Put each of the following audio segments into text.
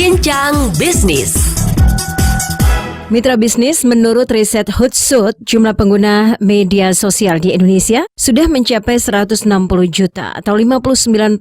Bincang Bisnis. Mitra bisnis, menurut riset Hootsuite, jumlah pengguna media sosial di Indonesia sudah mencapai 160 juta atau 59%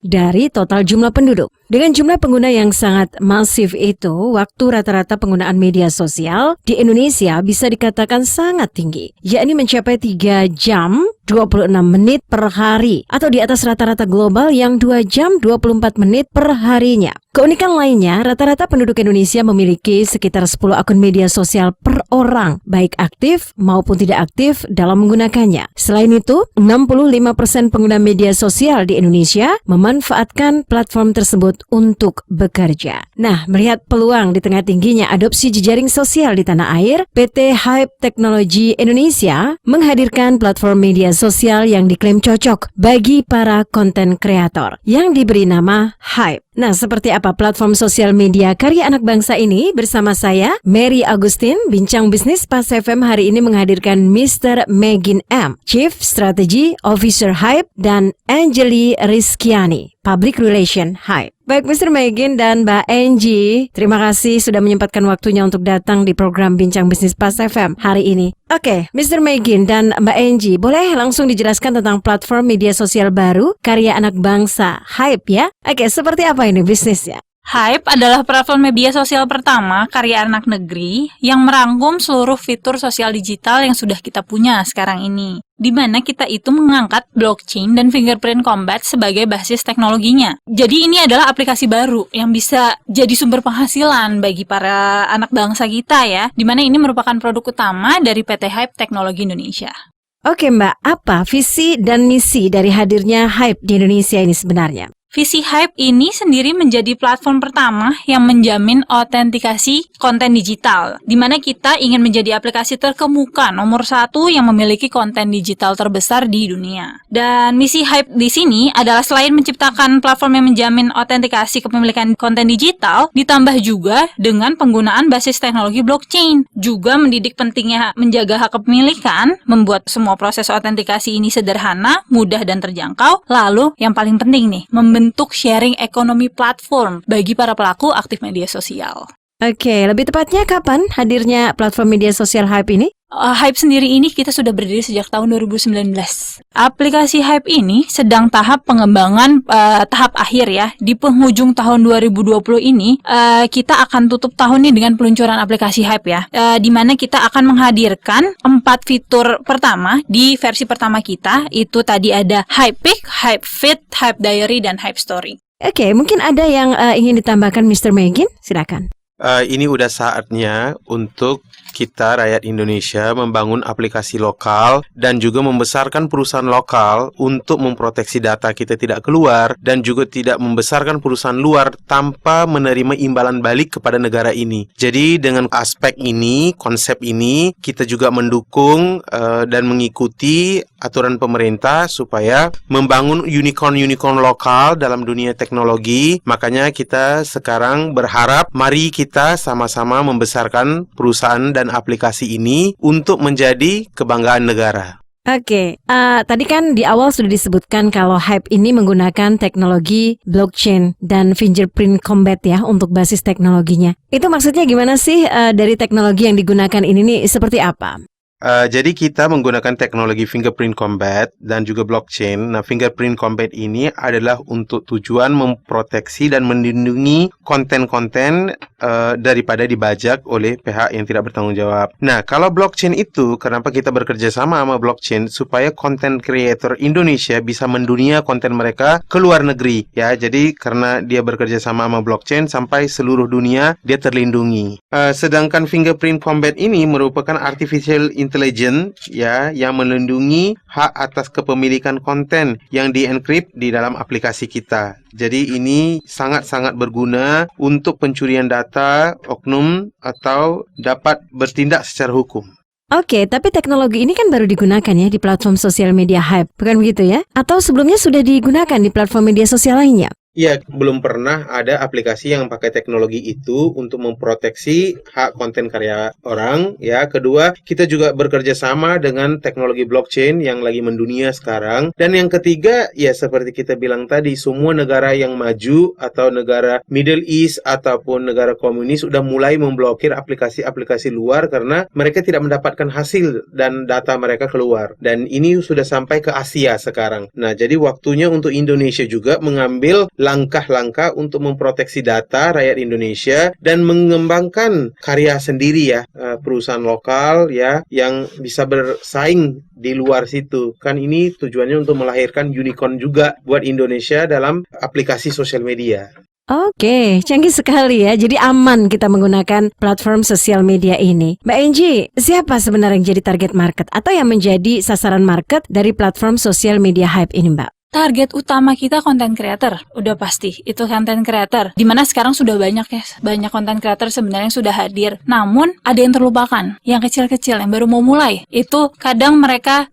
dari total jumlah penduduk. Dengan jumlah pengguna yang sangat masif itu, waktu rata-rata penggunaan media sosial di Indonesia bisa dikatakan sangat tinggi, yakni mencapai 3 jam 26 menit per hari atau di atas rata-rata global yang 2 jam 24 menit per harinya. Keunikan lainnya, rata-rata penduduk Indonesia memiliki sekitar 10 akun media sosial per orang, baik aktif maupun tidak aktif dalam menggunakannya. Selain itu, 65% pengguna media sosial di Indonesia memanfaatkan platform tersebut untuk bekerja. Nah, melihat peluang di tengah tingginya adopsi jejaring sosial di tanah air, PT Hype Teknologi Indonesia menghadirkan platform media sosial yang diklaim cocok bagi para konten kreator yang diberi nama Hype. Nah, seperti apa platform sosial media karya anak bangsa ini? Bersama saya, Mary Agustin, Bincang Bisnis Pas FM hari ini menghadirkan Mr. Megin M, Chief Strategy Officer Hype, dan Angeli Rizkiani, Public Relation Hype. Baik Mr. Megin dan Mbak Angie, terima kasih sudah menyempatkan waktunya untuk datang di program Bincang Bisnis Pas FM hari ini. Oke, Mr. Megin dan Mbak Angie, boleh langsung dijelaskan tentang platform media sosial baru karya anak bangsa, Hype ya? Oke, seperti apa ini bisnisnya? Hype adalah platform media sosial pertama karya anak negeri yang merangkum seluruh fitur sosial digital yang sudah kita punya sekarang ini, di mana kita itu mengangkat blockchain dan fingerprint combat sebagai basis teknologinya. Jadi ini adalah aplikasi baru yang bisa jadi sumber penghasilan bagi para anak bangsa kita ya, di mana ini merupakan produk utama dari PT Hype Teknologi Indonesia. Oke Mbak, apa visi dan misi dari hadirnya Hype di Indonesia ini sebenarnya? Visi Hype ini sendiri menjadi platform pertama yang menjamin autentikasi konten digital, di mana kita ingin menjadi aplikasi terkemuka nomor 1 yang memiliki konten digital terbesar di dunia. Dan misi Hype di sini adalah selain menciptakan platform yang menjamin autentikasi kepemilikan konten digital, ditambah juga dengan penggunaan basis teknologi blockchain, juga mendidik pentingnya menjaga hak kepemilikan, membuat semua proses autentikasi ini sederhana, mudah dan terjangkau, lalu yang paling penting nih, bentuk sharing ekonomi platform bagi para pelaku aktif media sosial. Oke, lebih tepatnya kapan hadirnya platform media sosial Hype ini? Hype sendiri ini kita sudah berdiri sejak tahun 2019. Aplikasi Hype ini sedang tahap pengembangan tahap akhir ya. Di penghujung tahun 2020 ini kita akan tutup tahun ini dengan peluncuran aplikasi Hype ya. Di mana kita akan menghadirkan 4 fitur pertama di versi pertama kita. Itu tadi ada Hype Pick, Hype Feed, Hype Diary, dan Hype Story. Oke, mungkin ada yang ingin ditambahkan Mr. Megin? Silakan. Ini udah saatnya untuk kita rakyat Indonesia membangun aplikasi lokal dan juga membesarkan perusahaan lokal untuk memproteksi data kita tidak keluar dan juga tidak membesarkan perusahaan luar tanpa menerima imbalan balik kepada negara ini. Jadi dengan aspek ini, konsep ini, kita juga mendukung dan mengikuti aturan pemerintah supaya membangun unicorn-unicorn lokal dalam dunia teknologi. Makanya kita sekarang berharap mari kita sama-sama membesarkan perusahaan dan aplikasi ini untuk menjadi kebanggaan negara. Oke, tadi kan di awal sudah disebutkan kalau Hype ini menggunakan teknologi blockchain dan fingerprint combat ya untuk basis teknologinya. Itu maksudnya gimana sih dari teknologi yang digunakan ini nih seperti apa? Jadi kita menggunakan teknologi fingerprint combat dan juga blockchain. Nah, fingerprint combat ini adalah untuk tujuan memproteksi dan melindungi konten-konten daripada dibajak oleh pihak yang tidak bertanggung jawab. Nah, kalau blockchain itu, kenapa kita bekerja sama blockchain? Supaya konten creator Indonesia bisa mendunia konten mereka ke luar negeri. Ya, jadi karena dia bekerja sama blockchain sampai seluruh dunia dia terlindungi. Sedangkan fingerprint combat ini merupakan artificial intelligence ya yang melindungi hak atas kepemilikan konten yang dienkrip di dalam aplikasi kita. Jadi ini sangat-sangat berguna untuk pencurian data oknum atau dapat bertindak secara hukum. Oke, tapi teknologi ini kan baru digunakan ya di platform sosial media Hype, bukan begitu ya? Atau sebelumnya sudah digunakan di platform media sosial lainnya? Ya, belum pernah ada aplikasi yang pakai teknologi itu untuk memproteksi hak konten karya orang. Ya, kedua, kita juga bekerja sama dengan teknologi blockchain yang lagi mendunia sekarang. Dan yang ketiga, ya seperti kita bilang tadi, semua negara yang maju atau negara Middle East ataupun negara komunis sudah mulai memblokir aplikasi-aplikasi luar karena mereka tidak mendapatkan hasil dan data mereka keluar. Dan ini sudah sampai ke Asia sekarang. Nah, jadi waktunya untuk Indonesia juga mengambil langkah-langkah untuk memproteksi data rakyat Indonesia dan mengembangkan karya sendiri ya, perusahaan lokal ya yang bisa bersaing di luar situ. Kan ini tujuannya untuk melahirkan unicorn juga buat Indonesia dalam aplikasi sosial media. Oke, canggih sekali ya. Jadi aman kita menggunakan platform sosial media ini. Mbak Angie, siapa sebenarnya yang jadi target market atau yang menjadi sasaran market dari platform sosial media Hype ini, Mbak? Target utama kita konten creator, udah pasti itu konten creator. Dimana sekarang sudah banyak ya, banyak konten creator sebenarnya yang sudah hadir. Namun ada yang terlupakan, yang kecil-kecil yang baru mau mulai. Itu kadang mereka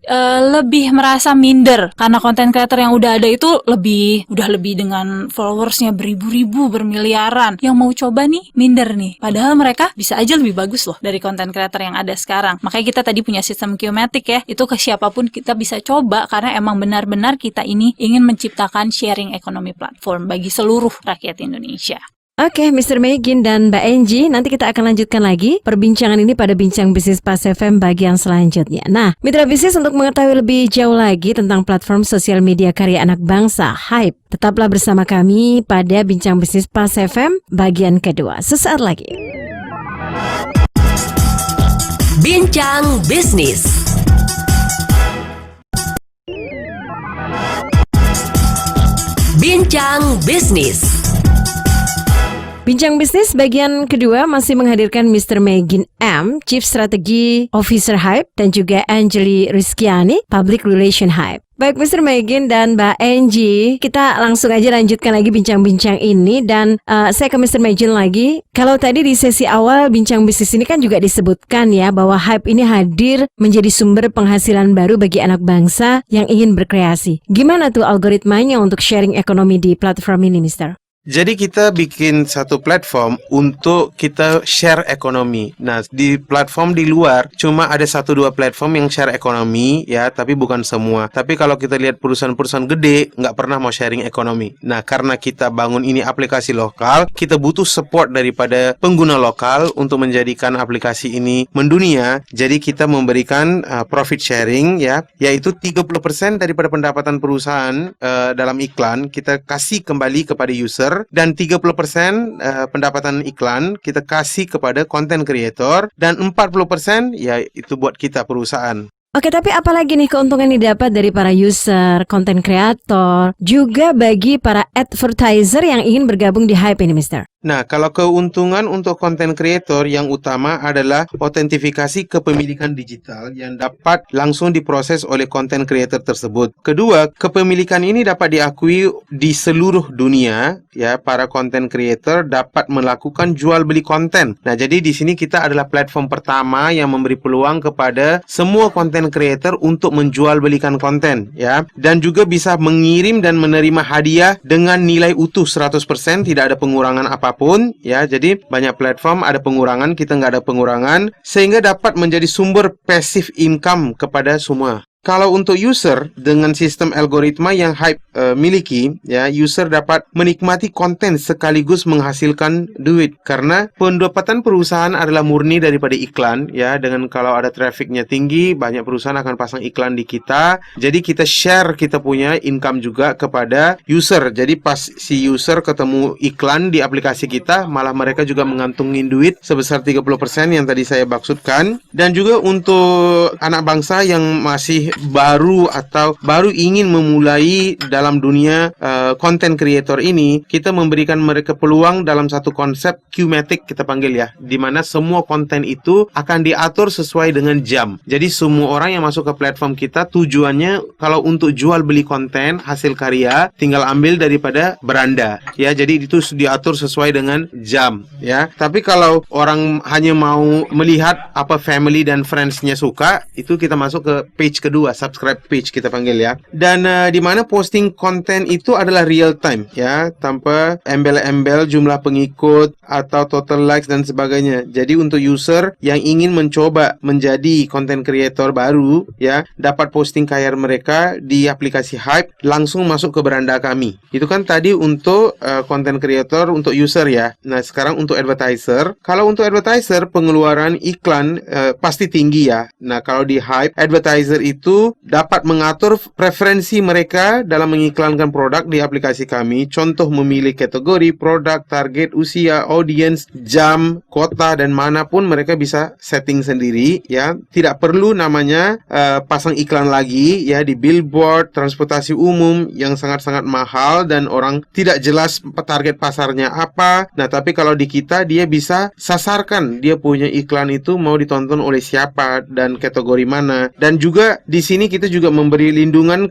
lebih merasa minder karena konten creator yang udah ada itu udah lebih dengan followersnya beribu-ribu, bermiliaran. Yang mau coba nih minder nih. Padahal mereka bisa aja lebih bagus loh dari konten creator yang ada sekarang. Makanya kita tadi punya sistem Qmatic ya. Itu ke siapapun kita bisa coba karena emang benar-benar kita ini ingin menciptakan sharing ekonomi platform bagi seluruh rakyat Indonesia. Oke, Mr. Megin dan Mbak Angie, nanti kita akan lanjutkan lagi perbincangan ini pada Bincang Bisnis Pas FM bagian selanjutnya. Nah, mitra bisnis untuk mengetahui lebih jauh lagi tentang platform sosial media karya anak bangsa, Hype, tetaplah bersama kami pada Bincang Bisnis Pas FM bagian kedua. Sesaat lagi. Bincang Bisnis. Bincang Bisnis. Bincang Bisnis bagian kedua masih menghadirkan Mr. Megin M, Chief Strategy Officer Hype, dan juga Angeli Rizkiani, Public Relation Hype. Baik Mr. Megin dan Mbak Angie, kita langsung aja lanjutkan lagi bincang-bincang ini dan saya ke Mr. Megin lagi. Kalau tadi di sesi awal bincang bisnis ini kan juga disebutkan ya bahwa Hype ini hadir menjadi sumber penghasilan baru bagi anak bangsa yang ingin berkreasi. Gimana tuh algoritmanya untuk sharing ekonomi di platform ini, Mr.? Jadi kita bikin satu platform untuk kita share ekonomi. Nah, di platform di luar cuma ada 1-2 platform yang share ekonomi ya, tapi bukan semua. Tapi kalau kita lihat perusahaan-perusahaan gede nggak pernah mau sharing ekonomi. Nah, karena kita bangun ini aplikasi lokal, kita butuh support daripada pengguna lokal untuk menjadikan aplikasi ini mendunia. Jadi kita memberikan profit sharing ya, yaitu 30% daripada pendapatan perusahaan dalam iklan kita kasih kembali kepada user. Dan 30% pendapatan iklan kita kasih kepada content creator dan 40% ya itu buat kita perusahaan. Oke, tapi apalagi nih keuntungan yang didapat dari para user, content creator, juga bagi para advertiser yang ingin bergabung di Hype ini, Mr.? Nah, kalau keuntungan untuk content creator yang utama adalah otentifikasi kepemilikan digital yang dapat langsung diproses oleh content creator tersebut. Kedua, kepemilikan ini dapat diakui di seluruh dunia, ya, para content creator dapat melakukan jual beli konten. Nah, jadi di sini kita adalah platform pertama yang memberi peluang kepada semua content creator untuk menjual belikan konten, ya, dan juga bisa mengirim dan menerima hadiah dengan nilai utuh 100%, tidak ada pengurangan apapun. Ya, jadi banyak platform ada pengurangan, kita nggak ada pengurangan, sehingga dapat menjadi sumber passive income kepada semua. Kalau untuk user, dengan sistem algoritma yang Hype miliki, ya, user dapat menikmati konten sekaligus menghasilkan duit. Karena pendapatan perusahaan adalah murni daripada iklan, ya. Dengan kalau ada trafficnya tinggi, banyak perusahaan akan pasang iklan di kita. Jadi kita share kita punya income juga kepada user. Jadi pas si user ketemu iklan di aplikasi kita, malah mereka juga mengantungin duit sebesar 30% yang tadi saya maksudkan. Dan juga untuk anak bangsa yang masih baru atau baru ingin memulai dalam dunia content creator ini, kita memberikan mereka peluang dalam satu konsep Qmatic kita panggil ya, di mana semua konten itu akan diatur sesuai dengan jam. Jadi semua orang yang masuk ke platform kita tujuannya kalau untuk jual beli konten hasil karya tinggal ambil daripada beranda ya. Jadi itu diatur sesuai dengan jam ya. Tapi kalau orang hanya mau melihat apa family dan friends-nya suka, itu kita masuk ke page kedua selalu subscribe page kita panggil ya. Dan di mana posting konten itu adalah real time ya, tanpa embel-embel jumlah pengikut atau total likes dan sebagainya. Jadi untuk user yang ingin mencoba menjadi content creator baru ya, dapat posting karya mereka di aplikasi Hype, langsung masuk ke beranda kami. Itu kan tadi untuk content creator untuk user ya. Nah, sekarang untuk advertiser. Kalau untuk advertiser, pengeluaran iklan pasti tinggi ya. Nah, kalau di Hype, advertiser itu dapat mengatur preferensi mereka dalam mengiklankan produk di aplikasi kami. Contoh memilih kategori, produk, target, usia, audience, jam, kota, dan manapun mereka bisa setting sendiri ya. Tidak perlu namanya pasang iklan lagi ya di billboard, transportasi umum yang sangat-sangat mahal dan orang tidak jelas target pasarnya apa. Nah, tapi kalau di kita dia bisa sasarkan dia punya iklan itu mau ditonton oleh siapa dan kategori mana. Dan juga di sini kita juga memberi lindungan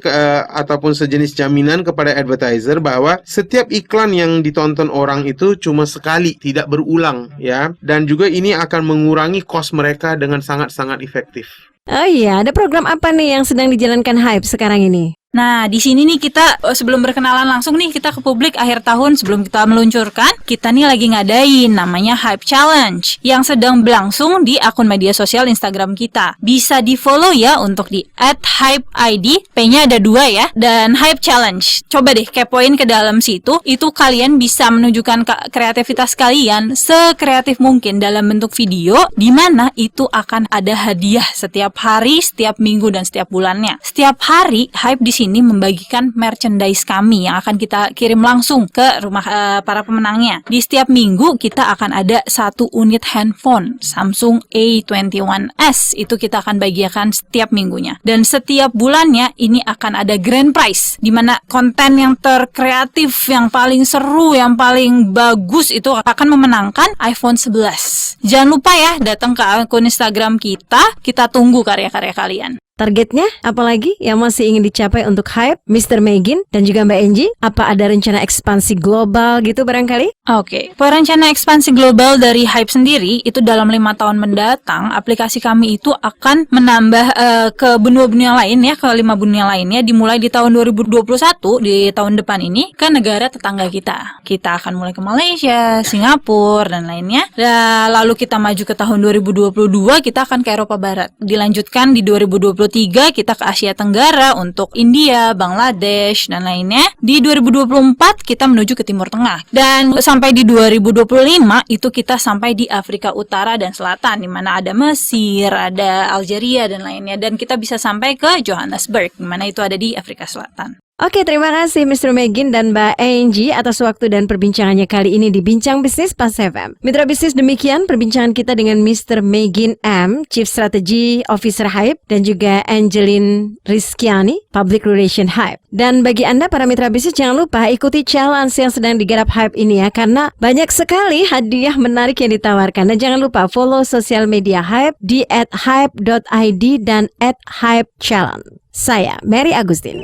ataupun sejenis jaminan kepada advertiser bahwa setiap iklan yang ditonton orang itu cuma sekali, tidak berulang ya. Dan juga ini akan mengurangi cost mereka dengan sangat-sangat efektif. Oh iya, ada program apa nih yang sedang dijalankan Hype sekarang ini? Nah, di sini nih kita sebelum berkenalan langsung nih kita ke publik akhir tahun sebelum kita meluncurkan, kita nih lagi ngadain namanya Hype Challenge yang sedang berlangsung di akun media sosial Instagram kita. Bisa di-follow ya untuk di @hypeid, P-nya ada 2 ya, dan Hype Challenge. Coba deh kepoin ke dalam situ, itu kalian bisa menunjukkan kreativitas kalian sekreatif mungkin dalam bentuk video, di mana itu akan ada hadiah setiap hari, setiap minggu, dan setiap bulannya. Setiap hari Hype di sini membagikan merchandise kami yang akan kita kirim langsung ke rumah para pemenangnya. Di setiap minggu kita akan ada 1 unit handphone Samsung A21s, itu kita akan bagikan setiap minggunya. Dan setiap bulannya ini akan ada grand prize, di mana konten yang terkreatif, yang paling seru, yang paling bagus itu akan memenangkan iPhone 11. Jangan lupa ya datang ke akun Instagram kita tunggu karya-karya kalian. Targetnya apalagi yang masih ingin dicapai untuk Hype, Mr. Megin dan juga Mbak Angie? Apa ada rencana ekspansi global gitu barangkali? Oke, rencana ekspansi global dari Hype sendiri itu dalam 5 tahun mendatang, aplikasi kami itu akan menambah ke benua-benua lain ya, ke 5 benua lainnya, dimulai di tahun 2021, di tahun depan ini, ke negara tetangga kita. Kita akan mulai ke Malaysia, Singapura, dan lainnya. Dan lalu kita maju ke tahun 2022, kita akan ke Eropa Barat. Dilanjutkan di 2023 kita ke Asia Tenggara untuk India, Bangladesh, dan lainnya. Di 2024 kita menuju ke Timur Tengah. Dan sampai di 2025 itu kita sampai di Afrika Utara dan Selatan, di mana ada Mesir, ada Algeria, dan lainnya. Dan kita bisa sampai ke Johannesburg, di mana itu ada di Afrika Selatan. Oke, terima kasih Mr. Megin dan Mbak Angie atas waktu dan perbincangannya kali ini di Bincang Bisnis Pas FM. Mitra bisnis, demikian perbincangan kita dengan Mr. Megin M, Chief Strategy Officer Hype, dan juga Angeline Rizkyani, Public Relation Hype. Dan bagi Anda para mitra bisnis, jangan lupa ikuti challenge yang sedang digarap Hype ini ya, karena banyak sekali hadiah menarik yang ditawarkan. Dan jangan lupa follow sosial media Hype di @hype.id dan @hypechallenge. Saya Mary Agustin.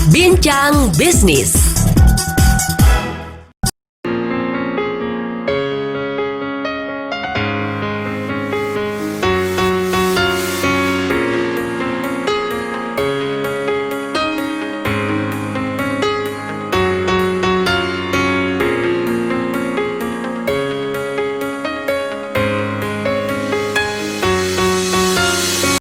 Bincang Bisnis.